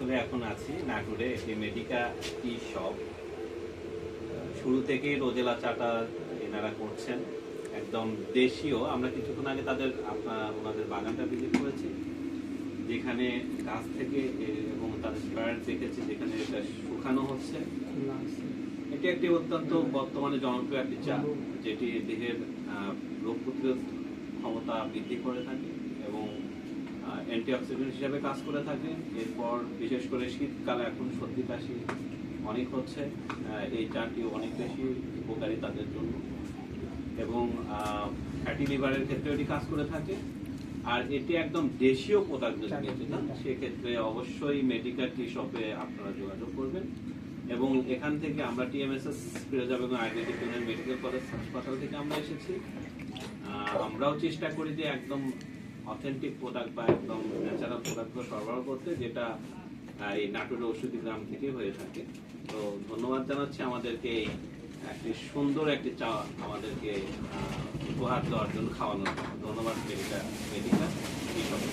আসলে এখন আছি নাটোরে একটি মেডিকা টি শপ। শুরু থেকেই রোজেলা চাটা এনারা করছেন, একদম দেশীয়। আমরা কিছুক্ষণ আগে ওনাদের বাগানটা ভিজিট করেছি, যেখানে গাছ থেকে এবং তাদের স্প্রায়ার দেখেছি, যেখানে এটা শুকানো হচ্ছে। এটি একটি অত্যন্ত বর্তমানে জনপ্রিয় একটি চা, যেটি দেহের রোগ প্রতিরোধ ক্ষমতা বৃদ্ধি করে থাকে এবং অ্যান্টিঅক্সিডেন্ট হিসাবে কাজ করে থাকে। এরপর বিশেষ করে শীতকালে এখন সর্দি কাশি অনেক হচ্ছে, এই চাটি অনেক বেশি উপকারী তাদের জন্য এবং ফ্যাটি লিভারের ক্ষেত্রে এটি কাজ করে থাকে। আর এটি একদম দেশীয় প্রোডাক্ট যদি নিতে চান, সেক্ষেত্রে অবশ্যই মেডিকা টি শপে আপনারা যোগাযোগ করবেন। এবং এখান থেকে আমরা টিএমএসএস ফিরোজা বেগম আয়ুর্বেদিক মেডিকেল কলেজ হাসপাতাল থেকে আমরা এসেছি। আমরাও চেষ্টা করি যে একদম অথেন্টিক প্রোডাক্ট বা একদম ন্যাচারাল প্রোডাক্ট সরবরাহ করতে, যেটা এই নাটোরের ঔষধি গ্রাম থেকে হয়ে থাকে। তো ধন্যবাদ জানাচ্ছি আমাদেরকে একটি সুন্দর একটি চা আমাদেরকে উপহার দেওয়ার জন্য, খাওয়ানোর জন্য। ধন্যবাদ মেডিকা টি শপ।